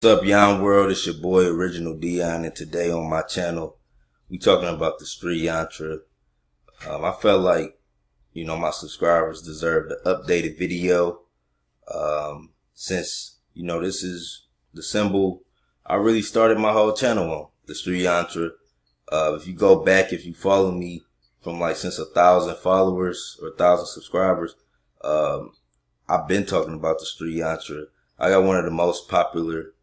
What's up, Yon World? It's your boy, Original Dion, and today on my channel, we talking about the sriyantra. I felt like, my subscribers deserved an updated video, since, this is the symbol I really started my whole channel on, the sriyantra. If you go back, if you follow me from since 1,000 followers or 1,000 subscribers, I've been talking about the sriyantra. I got one of the most popular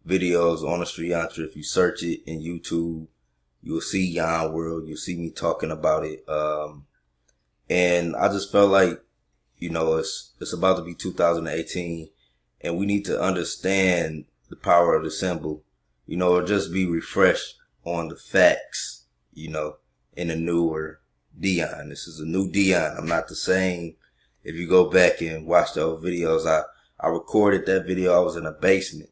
videos on the sriyantra. If you search it in YouTube, you'll see Yon World. You'll see me talking about it. And I just felt like, it's about to be 2018, and we need to understand the power of the symbol, or just be refreshed on the facts, in a newer Dion. This is a new Dion. I'm not the same. If you go back and watch the old videos, I recorded that video. I was in a basement.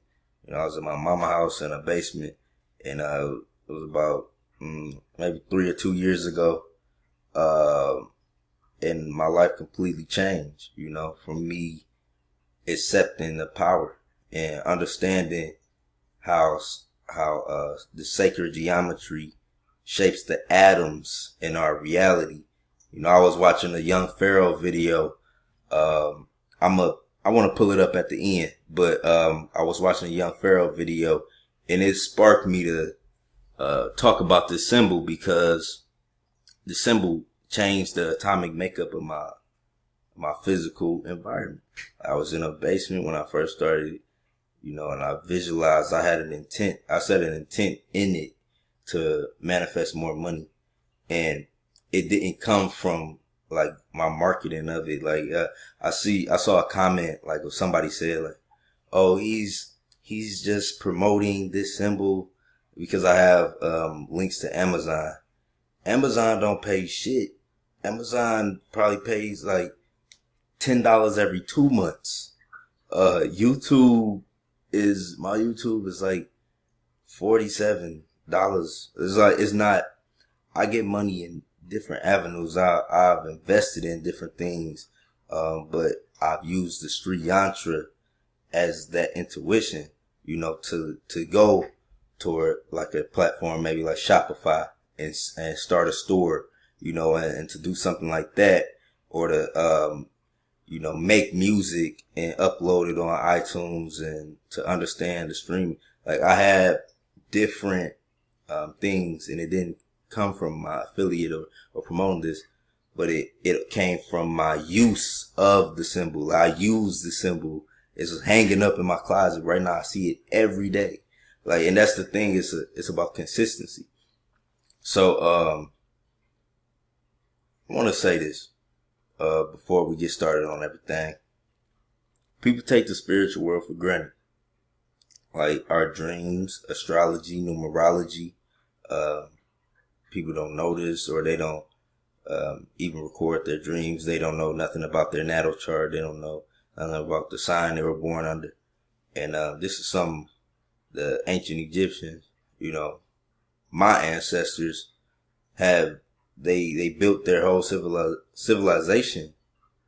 I was in my mama's house in a basement, and it was about maybe 3 or 2 years ago, and my life completely changed, from me accepting the power and understanding how the sacred geometry shapes the atoms in our reality. I was watching a Young Pharaoh video. I want to pull it up at the end, but I was watching a Young Pharaoh video, and it sparked me to talk about this symbol, because the symbol changed the atomic makeup of my physical environment. I was in a basement when I first started, and I visualized I had an intent. I set an intent in it to manifest more money, and it didn't come from my marketing of it. I saw a comment if somebody said oh, he's just promoting this symbol because I have links to Amazon. Amazon don't pay shit. Amazon probably pays $10 every 2 months. YouTube is $47. It's not. I get money in different avenues. I've invested in different things, but I've used the sriyantra as that intuition, to go toward a platform maybe like Shopify and start a store, and to do something like that, or to make music and upload it on iTunes, and to understand the streaming. I had different things, and it didn't come from my affiliate or promoting this, but it came from my use of the symbol. I use the symbol. It's hanging up in my closet right now. I see it every day. And that's the thing. It's about consistency. So, I want to say this, before we get started on everything. People take the spiritual world for granted. Our dreams, astrology, numerology, people don't notice, or they don't even record their dreams. They don't know nothing about their natal chart. They don't know nothing about the sign they were born under. And this is something the ancient Egyptians, my ancestors they built their whole civilization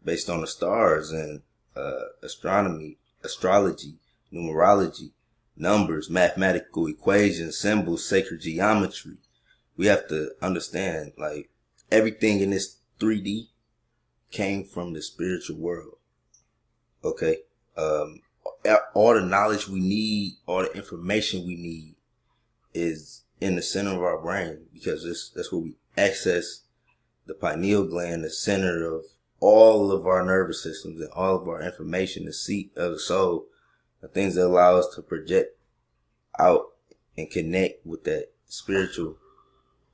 based on the stars and astronomy, astrology, numerology, numbers, mathematical equations, symbols, sacred geometry. We have to understand, everything in this 3D came from the spiritual world. Okay? All the knowledge we need, all the information we need is in the center of our brain, because that's where we access the pineal gland, the center of all of our nervous systems and all of our information, the seat of the soul, the things that allow us to project out and connect with that spiritual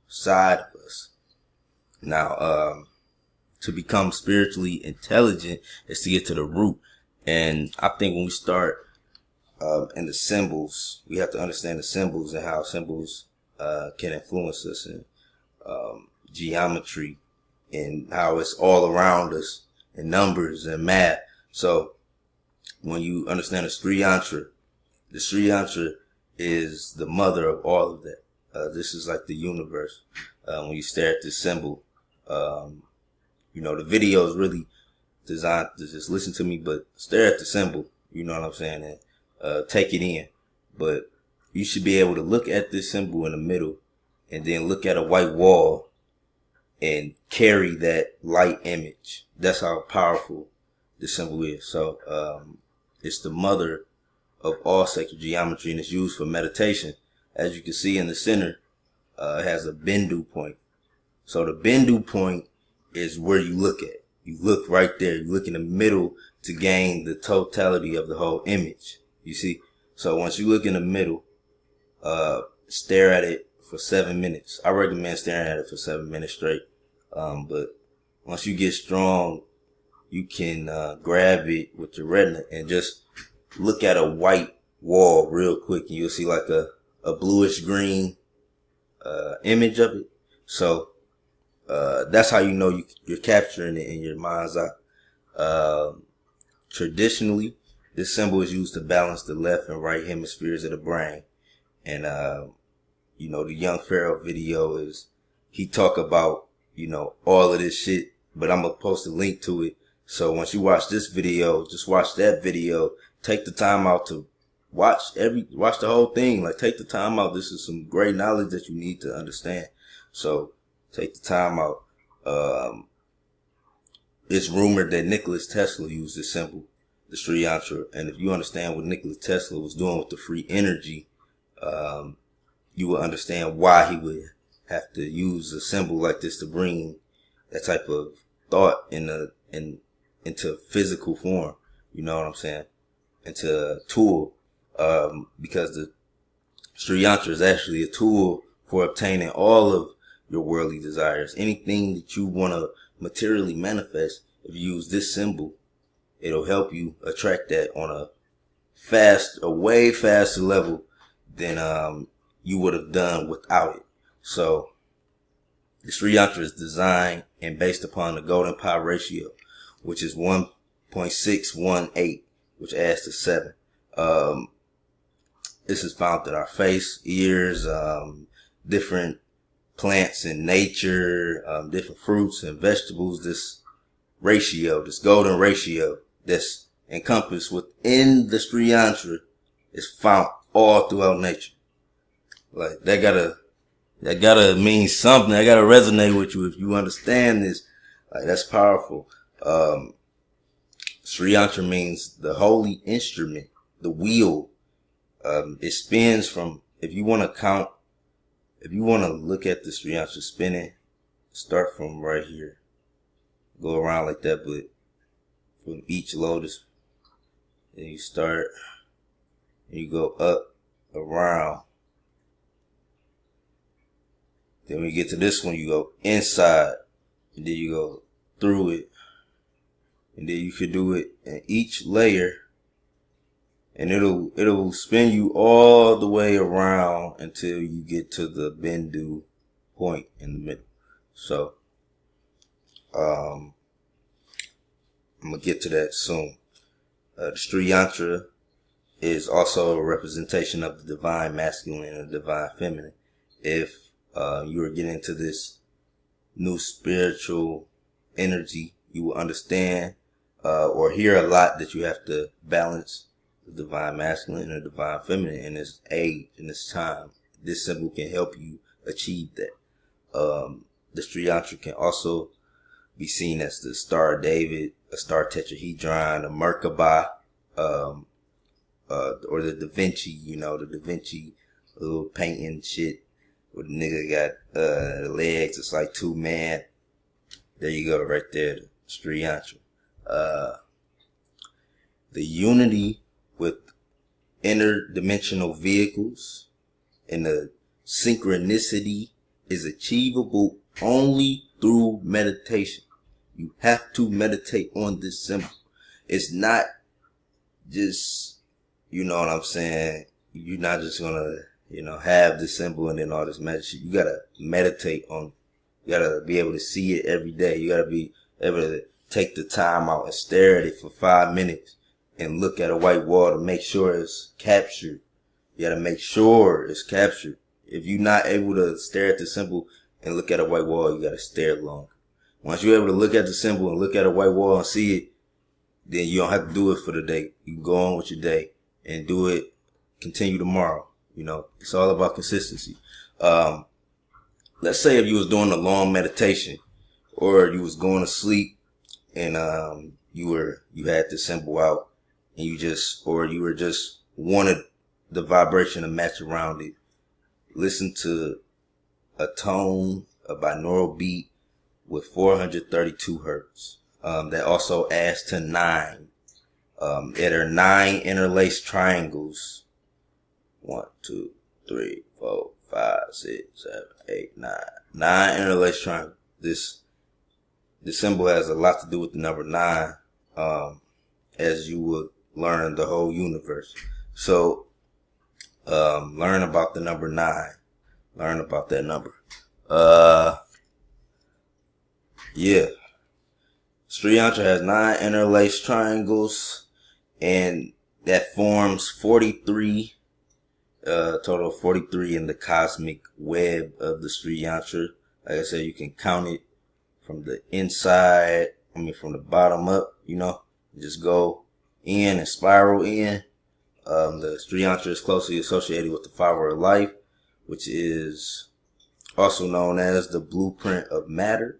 side of us. Now, to become spiritually intelligent is to get to the root. And I think when we start in the symbols, we have to understand the symbols and how symbols can influence us, and geometry, and how it's all around us, and numbers and math. So when you understand the sriyantra is the mother of all of that. This is like the universe. When you stare at this symbol, the video is really designed to just listen to me, but stare at the symbol, you know what I'm saying, and take it in, But you should be able to look at this symbol in the middle and then look at a white wall and carry that light image. That's how powerful the symbol is. So it's the mother of all sacred geometry, and it's used for meditation. As you can see in the center, it has a Bindu point. So the Bindu point is where you look at. You look right there. You look in the middle to gain the totality of the whole image. You see? So once you look in the middle, stare at it for 7 minutes. I recommend staring at it for 7 minutes straight. But once you get strong, you can grab it with your retina and just look at a white wall real quick, and you'll see like a bluish green image of it. So that's how you know you're capturing it in your mind's eye. Traditionally, this symbol is used to balance the left and right hemispheres of the brain. And you know, the Young Pharaoh video he talk about, you know, all of this shit, but I'm gonna post a link to it. So once you watch this video, just watch that video. Take the time out to watch the whole thing. Like, take the time out. This is some great knowledge that you need to understand. So take the time out. It's rumored that Nikola Tesla used this symbol, the sriyantra. And if you understand what Nikola Tesla was doing with the free energy, you will understand why he would have to use a symbol like this to bring that type of thought into physical form. You know what I'm saying? Into a tool. Because the sriyantra is actually a tool for obtaining all of your worldly desires. Anything that you want to materially manifest, if you use this symbol, it'll help you attract that on a way faster level than you would have done without it. So the sriyantra is designed and based upon the golden pi ratio, which is 1.618, which adds to 7. This is found in our face, ears, different plants in nature, different fruits and vegetables. This ratio, this golden ratio that's encompassed within the sriyantra is found all throughout nature. Like, that gotta mean something. That gotta resonate with you if you understand this. Like, that's powerful. Sriyantra means the holy instrument, the wheel. It spins from, if you want to look at the sriyantra spinning, start from right here. Go around like that, but from each lotus. Then you start, and you go up, around. Then when you get to this one, you go inside, and then you go through it. And then you could do it in each layer, and it'll spin you all the way around until you get to the Bindu point in the middle. So, I'm gonna get to that soon. The sriyantra is also a representation of the divine masculine and the divine feminine. If you are getting into this new spiritual energy, you will understand or hear a lot that you have to balance the divine masculine and the divine feminine in this age, in this time. This symbol can help you achieve that. The sriyantra can also be seen as the Star of David, a star tetrahedron, a Merkaba, or the Da Vinci, you know, the Da Vinci little painting shit where the nigga got the legs. It's like 2 man. There you go, right there, the sriyantra. The unity with interdimensional vehicles and the synchronicity is achievable only through meditation. You have to meditate on this symbol. It's not just, you know what I'm saying, you're not just gonna, you know, have the symbol and then all this magic shit. You gotta meditate on, you gotta be able to see it every day. You gotta be able to take the time out and stare at it for 5 minutes and look at a white wall to make sure it's captured. You gotta make sure it's captured. If you're not able to stare at the symbol and look at a white wall, you gotta stare longer. Once you're able to look at the symbol and look at a white wall and see it, then you don't have to do it for the day. You can go on with your day and do it continue tomorrow. It's all about consistency. Let's say if you was doing a long meditation, or you was going to sleep, and you had the symbol out, and you were just wanted the vibration to match around it. Listen to a tone, a binaural beat with 432 hertz. That also adds to 9. There are 9 interlaced triangles. 1, 2, 3, 4, 5, 6, 7, 8, 9. 9 interlaced triangles. This symbol has a lot to do with the number 9, as you would learn the whole universe. So, learn about the number 9. Learn about that number. Yeah. Sriyantra has 9 interlaced triangles, and that forms 43, total of 43 in the cosmic web of the Sriyantra. Like I said, you can count it from the inside, from the bottom up, just go in and spiral in. The Sriyantra is closely associated with the fiber of life, which is also known as the blueprint of matter.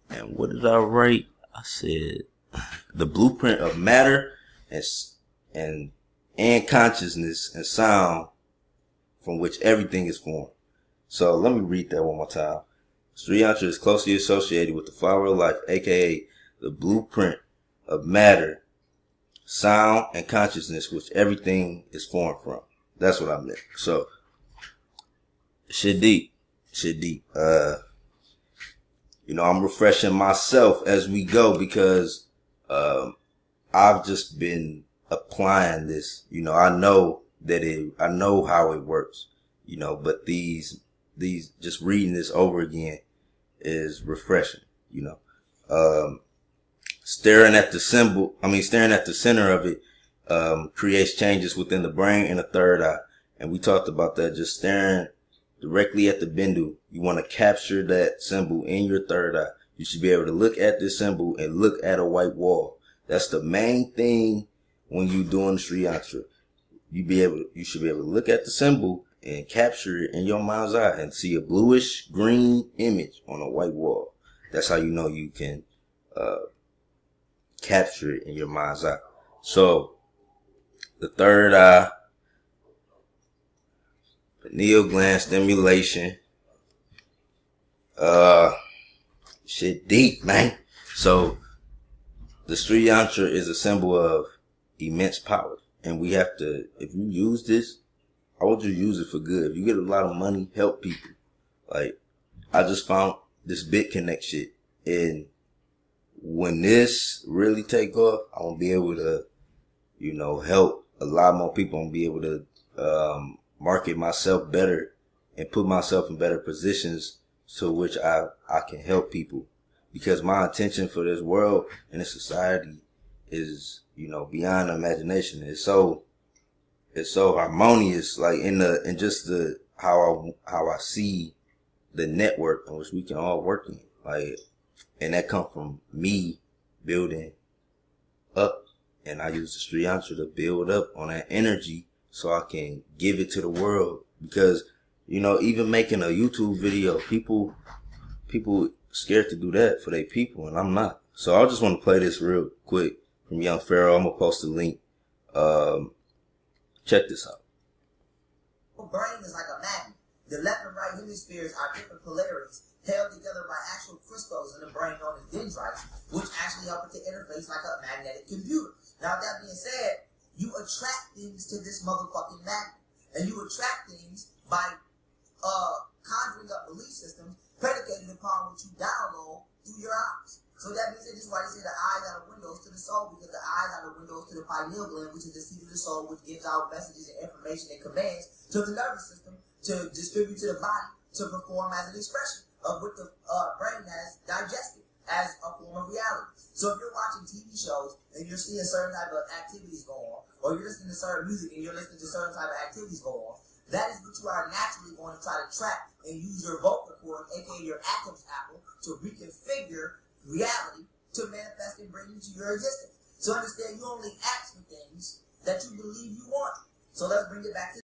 And what did I write? I said the blueprint of matter and consciousness and sound, from which everything is formed. So let me read that one more time. Sriyantra is closely associated with the fiber of life, aka the blueprint of matter, sound, and consciousness, which everything is formed from. That's what I meant. So, shit deep. I'm refreshing myself as we go, because I've just been applying this. I know how it works. But these just reading this over again is refreshing. Staring at the center of it, creates changes within the brain and the third eye. And we talked about that, just staring directly at the bindu. You want to capture that symbol in your third eye. You should be able to look at this symbol and look at a white wall. That's the main thing when you're doing Sri Yantra. You should be able to look at the symbol and capture it in your mind's eye and see a bluish green image on a white wall. That's how you know you can capture it in your mind's eye. So, the third eye, pineal gland stimulation. Shit deep, man. So, the Sri Yantra is a symbol of immense power. And we have to, if you use this, I want you to use it for good. If you get a lot of money, help people. Like, I just found this BitConnect shit. And when this really take off, I'm going to be able to, help a lot more people. I'm going to be able to market myself better and put myself in better positions to which I can help people. Because my intention for this world and this society is, beyond imagination. It's so harmonious, like in just how I see the network in which we can all work in. Like, and that come from me building up, and I use the Sri Yantra to build up on that energy so I can give it to the world. Because, even making a YouTube video, people scared to do that for their people, and I'm not. So I just want to play this real quick from Young Pharaoh. I'm gonna post a link. Check this out. The brain is like a magnet. The left and right hemispheres are different polarities held together by actual crystals in the brain known as dendrites, which actually help it to interface like a magnetic computer. Now, that being said, you attract things to this motherfucking magnet. And you attract things by conjuring up belief systems predicated upon what you download through your eyes. So that means this is why they say the eyes are the windows to the soul, because the eyes are the windows to the pineal gland, which is the seat of the soul, which gives out messages and information and commands to the nervous system to distribute to the body to perform as an expression of what the brain has digested as a form of reality. So if you're watching TV shows and you're seeing certain type of activities go on, or you're listening to certain music and you're listening to certain type of activities go on, that is what you are naturally going to try to track and use your vocal cord, aka your Atom's apple, to reconfigure reality to manifest and bring into your existence. So understand, you only ask for things that you believe you want. So let's bring it back to